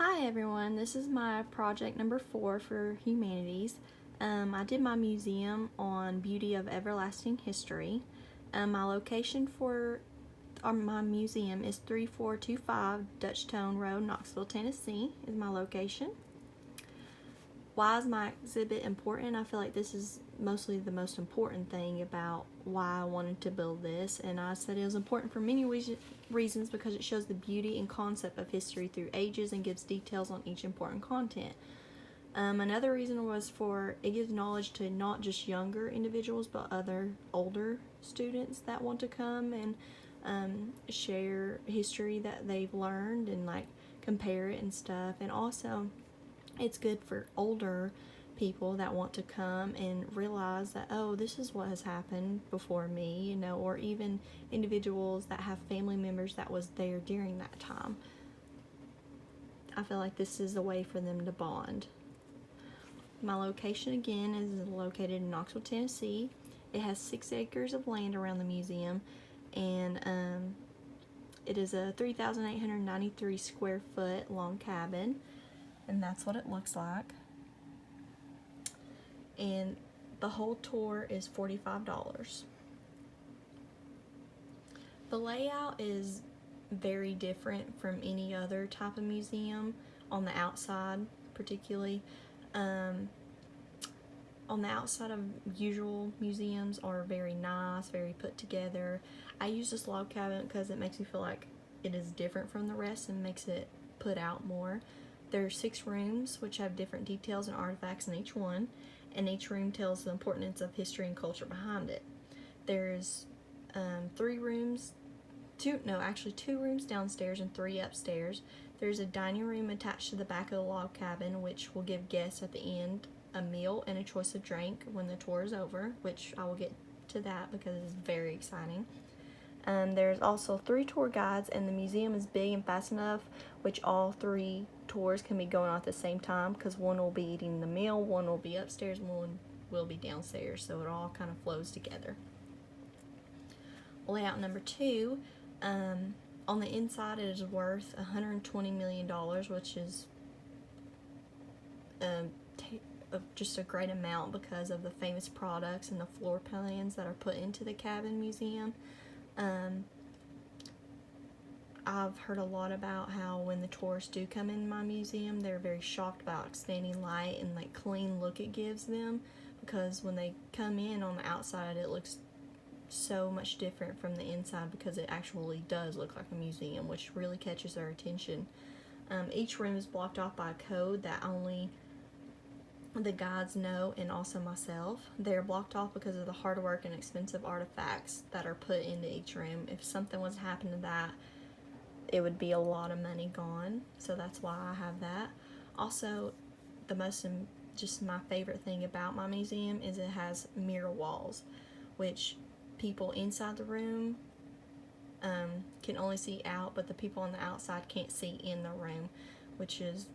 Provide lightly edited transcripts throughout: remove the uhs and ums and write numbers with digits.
Hi everyone, this is my project number 4 for humanities. I did my museum on Beauty of Everlasting History. My location for my museum is 3425 Dutchtone Road, Knoxville, Tennessee is my location. Why is my exhibit important? I feel like this is mostly the most important thing about why I wanted to build this, and I said it was important for many reasons because it shows the beauty and concept of history through ages and gives details on each important content. Another reason was for it gives knowledge to not just younger individuals but other older students that want to come and share history that they've learned and like compare it and stuff. And also it's good for older people that want to come and realize that, oh, this is what has happened before me, or even individuals that have family members that was there during that time. I feel like this is a way for them to bond. My location again is located in Knoxville, Tennessee. It has 6 acres of land around the museum, and it is a 3,893 square foot long cabin, and that's what it looks like. And the whole tour is $45. The layout is very different from any other type of museum on the outside, particularly. On the outside of usual museums are very nice, very put together. I use this log cabin because it makes me feel like it is different from the rest and makes it put out more. There are 6 rooms which have different details and artifacts in each one, and each room tells the importance of history and culture behind it. There's 2 rooms downstairs and 3 upstairs. There's a dining room attached to the back of the log cabin, which will give guests at the end a meal and a choice of drink when the tour is over, which I will get to that because it's very exciting. There's also 3 tour guides, and the museum is big and fast enough which all 3 tours can be going on at the same time, because one will be eating the meal, one will be upstairs, and one will be downstairs, so it all kind of flows together. Layout number 2, on the inside it is worth $120 million, which is just a great amount because of the famous products and the floor plans that are put into the cabin museum. I've heard a lot about how when the tourists do come in my museum, they're very shocked about outstanding light and like clean look it gives them, because when they come in on the outside it looks so much different from the inside because it actually does look like a museum, which really catches their attention. Each room is blocked off by a code that only the guides know, and also myself. They're blocked off because of the hard work and expensive artifacts that are put into each room. If something was to happen to that, it would be a lot of money gone, so that's why I have that. Also, just my favorite thing about my museum is it has mirror walls, which people inside the room can only see out, but the people on the outside can't see in the room, which is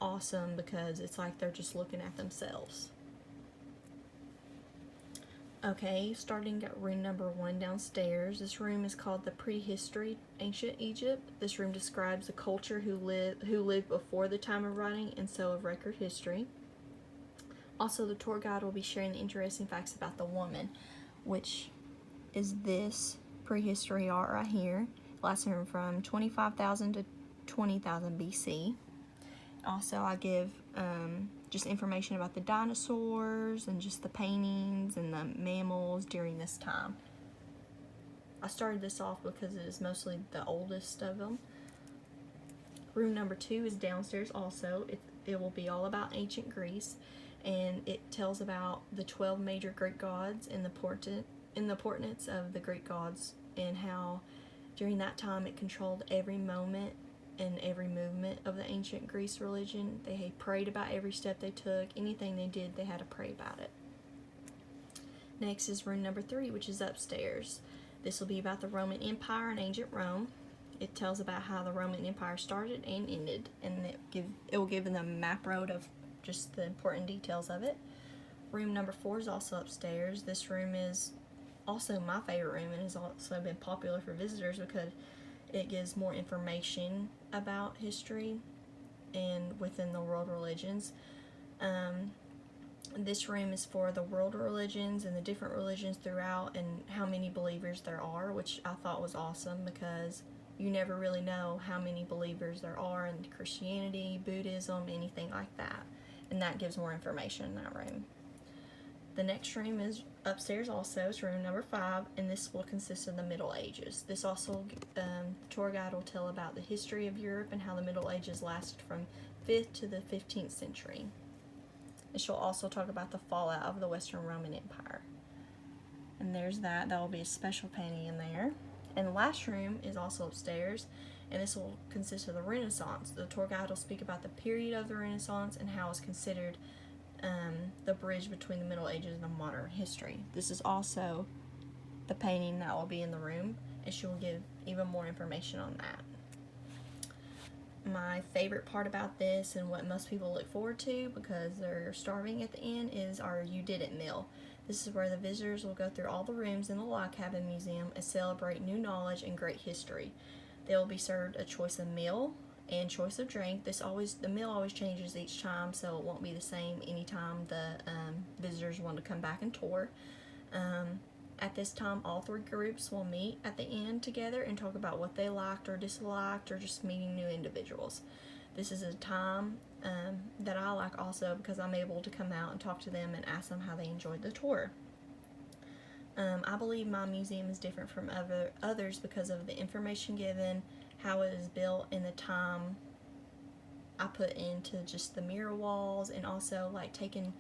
awesome because it's like they're just looking at themselves. Okay, starting at room number 1 downstairs. This room is called the Prehistory Ancient Egypt. This room describes the culture who lived before the time of writing and so of record history. Also, the tour guide will be sharing the interesting facts about the woman, which is this prehistory art right here, lasting from 25,000 to 20,000 BC. Also, I give just information about the dinosaurs and just the paintings and the mammals during this time. I started this off because it is mostly the oldest of them. Room number 2 is downstairs also. It will be all about ancient Greece, and it tells about the 12 major Greek gods and the importance of the Greek gods, and how during that time it controlled every moment and every movement of the ancient Greece religion. They had prayed about every step they took. Anything they did, they had to pray about it. Next is room number 3, which is upstairs. This will be about the Roman Empire and ancient Rome. It tells about how the Roman Empire started and ended, and it will give them a map road of just the important details of it. Room number 4 is also upstairs. This room is also my favorite room and has also been popular for visitors because it gives more information about history. and within the world religions. This room is for the world religions and the different religions throughout and how many believers there are, which I thought was awesome because you never really know how many believers there are in Christianity, Buddhism, anything like that. And that gives more information in that room. The next room is upstairs also. It's room number 5, and this will consist of the Middle Ages. This also, the tour guide will tell about the history of Europe and how the Middle Ages lasted from 5th to the 15th century. And she'll also talk about the fallout of the Western Roman Empire. And there's that. That will be a special painting in there. And the last room is also upstairs, and this will consist of the Renaissance. The tour guide will speak about the period of the Renaissance and how it's considered the bridge between the Middle Ages and the modern history. This is also the painting that will be in the room, and she will give even more information on that. My favorite part about this and what most people look forward to because they're starving at the end is our You Did It meal. This is where the visitors will go through all the rooms in the Log Cabin Museum and celebrate new knowledge and great history. They will be served a choice of meal and choice of drink. The meal always changes each time, so it won't be the same anytime the visitors want to come back and tour. At this time, all 3 groups will meet at the end together and talk about what they liked or disliked or just meeting new individuals. This is a time that I like also because I'm able to come out and talk to them and ask them how they enjoyed the tour. I believe my museum is different from others because of the information given, how it is built, and the time I put into just the mirror walls, and also like taking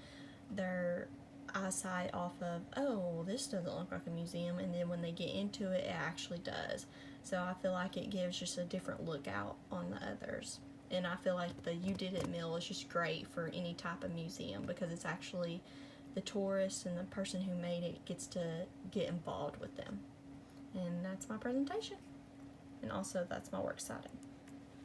their eyesight off of, oh, this doesn't look like a museum, and then when they get into it, it actually does. So I feel like it gives just a different look out on the others. And I feel like the You Did It meal is just great for any type of museum because it's actually the tourist and the person who made it gets to get involved with them. And that's my presentation. And also that's my works cited.